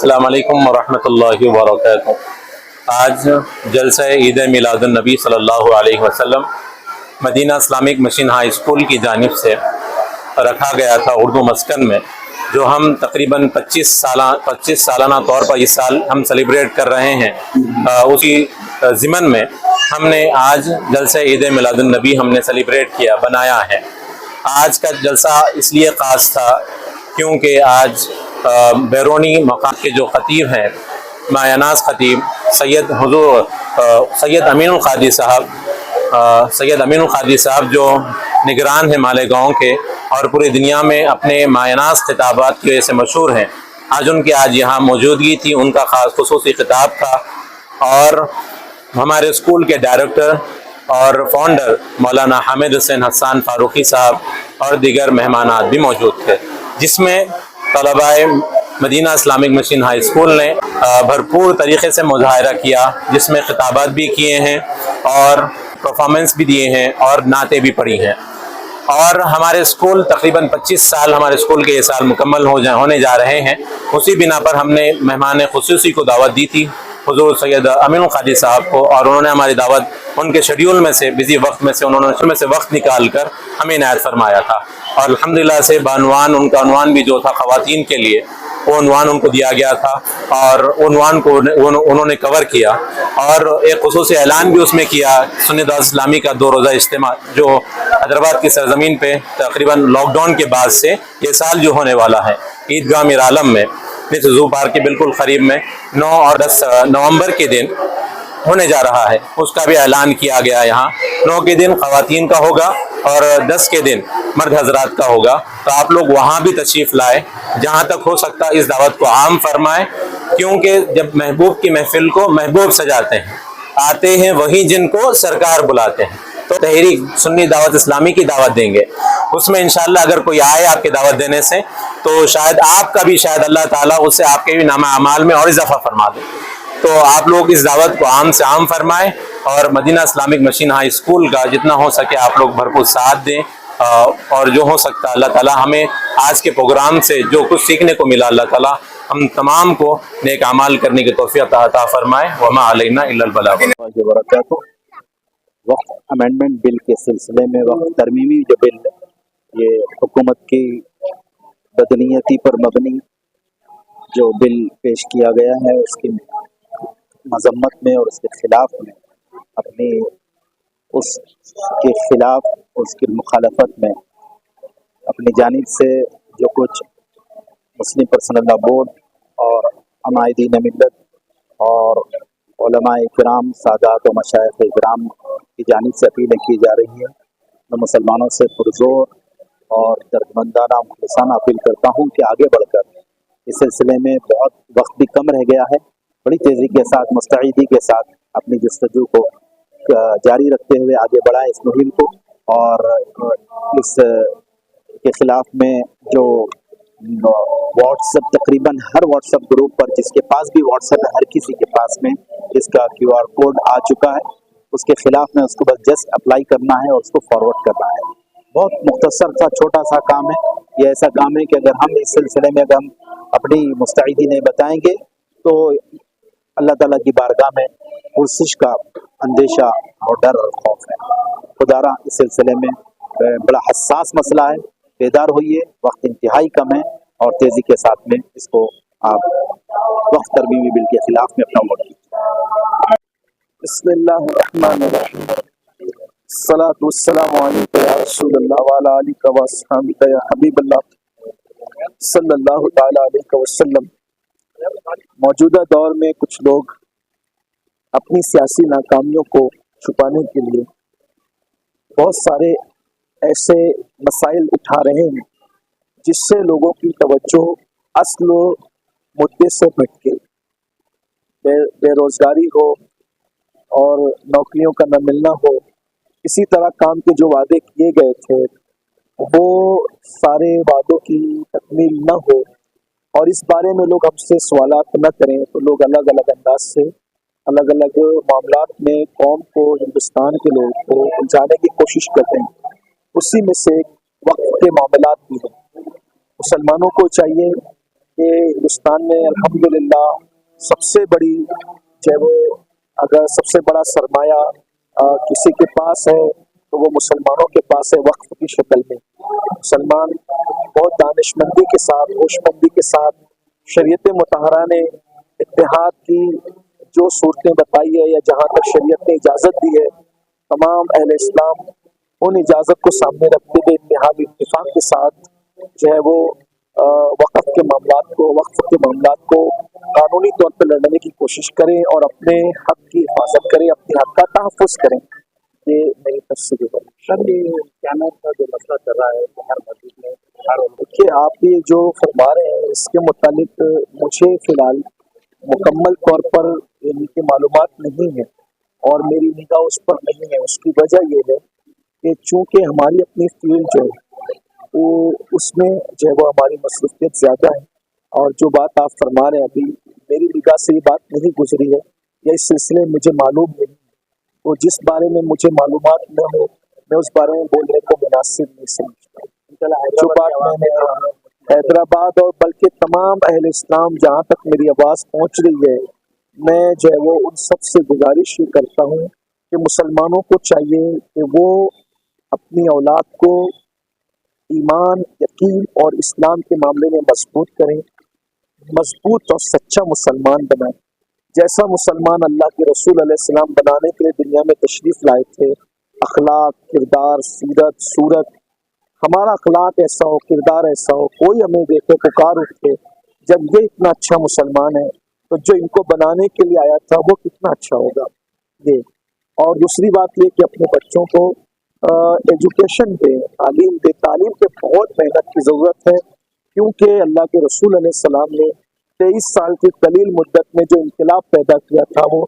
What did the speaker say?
अस्सलाम वालेकुम वरहमतुल्लाहि वबरकातुहू। आज जलसा ईद मिलादुन्नबी सल्लल्लाहु अलैहि वसल्लम Madina Islamic mission high School की जानिब से रखा गया था उर्दू मस्कन में, जो हम तकरीबन 25 सालाना तौर पर इस साल हम सेलिब्रेट कर रहे हैं। उसी ज़िमन में हमने आज जलसा ईद मिलादुन्नबी हमने सेलिब्रेट किया, बनाया है। आज का जलसा इसलिए ख़ास था क्योंकि आज बैरूनी मकाम के जो ख़तीब हैं, मायानाज़ ख़तीब सैयद अमीनुल क़ादी साहब जो निगरान हैं मालेगांव के और पूरी दुनिया में अपने मायानाज़ खिताबात की वजह से मशहूर हैं, आज यहाँ मौजूदगी थी। उनका ख़ास खुसूसी खिताब था और हमारे स्कूल के डायरेक्टर और फाउंडर मौलाना हामिद हुसैन हसन फारूकी साहब और दीगर मेहमानात भी मौजूद थे, जिसमें तलबाए Madina Islamic mission high school ने भरपूर तरीक़े से मुज़ाहरा किया, जिसमें खिताबात भी किए हैं और परफॉर्मेंस भी दिए हैं और नातें भी पढ़ी हैं। और हमारे स्कूल तकरीबन 25 साल हमारे स्कूल के ये साल मुकम्मल होने जा रहे हैं। उसी बिना पर हमने मेहमान खुसूसी को दावत दी थी, हुज़ूर सैयद अमीनुल क़ादी साहब को, और उन्होंने हमारी दावत उनके शेड्यूल में से बिज़ी वक्त में से उन्होंने वक्त निकाल कर हमें इनायत फरमाया था। और अल्हम्दुलिल्लाह से बानवान उनका उन्वान भी जो था ख़वातीन के लिए, वो उन्वान उनको दिया गया था और उन्वान को उन्होंने कवर किया और एक खुसूसी ऐलान भी उसमें किया। सुन्नी दावत इस्लामी का 2 रोज़ा इज्तिमा जो हैदराबाद की सरजमीन पे तकरीबन लॉकडाउन के बाद से ये साल जो होने वाला है, ईदगाह मीर आलम में ज़ू पार्क के बिल्कुल करीब में 9 और 10 नवंबर के दिन होने जा रहा है, उसका भी ऐलान किया गया। यहाँ 9 के दिन ख़वातीन का होगा और 10 के दिन मर्द हजरात का होगा। तो आप लोग वहाँ भी तशरीफ़ लाए, जहाँ तक हो सकता इस दावत को आम फरमाएं, क्योंकि जब महबूब की महफिल को महबूब सजाते हैं, आते हैं वही जिनको सरकार बुलाते हैं। तो तहरीक सुन्नी दावत इस्लामी की दावत देंगे, उसमें इंशाअल्लाह अगर कोई आए आपके दावत देने से, तो शायद आपका भी शायद अल्लाह ताला उससे आपके भी नामा अमाल में और इजाफा फरमा दे। तो आप लोग इस दावत को आम से आम फरमाएं और Madina Islamic mission high School का जितना हो सके आप लोग भरपूर साथ दें। और जो हो सकता अल्लाह ताला हमें आज के प्रोग्राम से जो कुछ सीखने को मिला, अल्लाह ताला हम तमाम को नेक अमाल करने की तौफीक अता फरमाए। वमा अलैना इल्लल बलाग। वक्फ अमेंडमेंट बिल के सिलसिले में वक्फ तरमीमी जो बिल, ये हुकूमत की बदनीयती पर मबनी जो बिल पेश किया गया है, उसकी मजम्मत में और उसके खिलाफ में अपनी उसके खिलाफ उसकी मुखालफत में अपनी जानिब से जो कुछ मुस्लिम पर्सनल लॉ बोर्ड और अमायदीन मिल्लत और उलमाए किराम सादात व मशाइख इकराम की जानिब से अपीलें की जा रही हैं। मैं मुसलमानों से पुरजोर और दर्दमंदाना मुखलिसाना अपील करता हूँ कि आगे बढ़कर इस सिलसिले में बहुत वक्त भी कम रह गया है, बड़ी तेज़ी के साथ मुस्तैदी के साथ अपनी जस्तजू को जारी रखते हुए आगे बढ़ाएं इस मुहिम को। और इस के ख़िलाफ़ में जो व्हाट्सएप, तकरीबन हर व्हाट्सएप ग्रुप पर, जिसके पास भी व्हाट्सएप है, हर किसी के पास में इसका QR कोड आ चुका है, उसके ख़िलाफ़ में उसको बस जस्ट अप्लाई करना है और उसको फॉरवर्ड करना है। बहुत मुख्तसर सा छोटा सा काम है। ये ऐसा काम है कि अगर हम इस सिलसिले में अगर हम अपनी मुस्तैदी नहीं बताएंगे तो अल्लाह ताला की बारगाह में कोशिश का अंदेशा और डर और खौफ है। खुदारा इस सिलसिले में बड़ा हसास मसला है, बेदार होइए, वक्त इंतहाई कम है और तेज़ी के साथ में इसको आप वक्फ तरमीमी बिल के खिलाफ में अपना वोट कीजिए। बिस्मिल्लाहिर्रहमानिर्रहीम, सलातु वस्सलामु अलैका या रसूलल्लाह व अला आलिका व अस्हाबिका या हबीबल्लाह सल्लल्लाहु तआला अलैहि वसल्लम। मौजूदा दौर में कुछ लोग अपनी सियासी नाकामियों को छुपाने के लिए बहुत सारे ऐसे मसाइल उठा रहे हैं जिससे लोगों की तवज्जो असल मुद्दे से भटके। बेरोजगारी हो और नौकरियों का न मिलना हो, इसी तरह काम के जो वादे किए गए थे वो सारे वादों की तकमील न हो और इस बारे में लोग हमसे सवालात न करें, तो लोग अलग अलग अंदाज से अलग अलग मामलात में कौम को, हिंदुस्तान के लोगों को उलझाने की कोशिश करते हैं। उसी में से वक्फ के मामलात भी हैं। मुसलमानों को चाहिए کہ ہندوستان میں الحمدللہ سب سے بڑی جو ہے وہ اگر سب سے بڑا سرمایہ کسی کے پاس ہے تو وہ مسلمانوں کے پاس ہے وقف کی شکل میں. مسلمان بہت دانشمندی کے ساتھ ہوشمندی کے ساتھ شریعت مطہرہ نے اتحاد کی جو صورتیں بتائی ہے یا جہاں تک شریعت نے اجازت دی ہے تمام اہل اسلام ان اجازت کو سامنے رکھتے ہوئے اتحاد اتفاق کے ساتھ جو ہے وہ وقف کے معاملات کو قانونی طور پر لڑنے کی کوشش کریں اور اپنے حق کی حفاظت کریں, اپنے حق کا تحفظ کریں. یہ میری تفصیل ہے. سر یہ قیامت کا جو مسئلہ چل رہا ہے ہر مسجد میں دیکھیے آپ یہ جو فرما رہے ہیں اس کے متعلق مجھے فی الحال مکمل طور پر ان کی معلومات نہیں ہے اور میری نگاہ اس پر نہیں ہے. اس کی وجہ یہ ہے کہ چونکہ ہماری اپنی فیلڈ جو ہے وہ اس میں جو ہے وہ ہماری مصروفیت زیادہ ہے اور جو بات آپ فرما رہے ہیں ابھی میری نگاہ سے یہ بات نہیں گزری ہے یا اس سلسلے میں مجھے معلوم نہیں ہے. وہ جس بارے میں مجھے معلومات نہ ہو میں اس بارے میں بولنے کو مناسب نہیں سمجھتا. جو بات میں نے حیدرآباد اور بلکہ تمام اہل اسلام جہاں تک میری آواز پہنچ رہی ہے میں جو ہے وہ ان سب سے گزارش یہ کرتا ہوں کہ مسلمانوں کو چاہیے کہ وہ اپنی اولاد کو ایمان یقین اور اسلام کے معاملے میں مضبوط کریں, مضبوط اور سچا مسلمان بنائیں جیسا مسلمان اللہ کے رسول علیہ السلام بنانے کے لیے دنیا میں تشریف لائے تھے. اخلاق, کردار, سیرت, صورت, ہمارا اخلاق ایسا ہو, کردار ایسا ہو, کوئی ہمیں دیکھے پکار اٹھے جب یہ اتنا اچھا مسلمان ہے تو جو ان کو بنانے کے لیے آیا تھا وہ کتنا اچھا ہوگا. یہ اور دوسری بات یہ کہ اپنے بچوں کو ایجوکیشن دے, تعلیم دے. تعلیم کے بہت محنت کی ضرورت ہے کیونکہ اللہ کے رسول علیہ السلام نے 23 سال کی قلیل مدت میں جو انقلاب پیدا کیا تھا وہ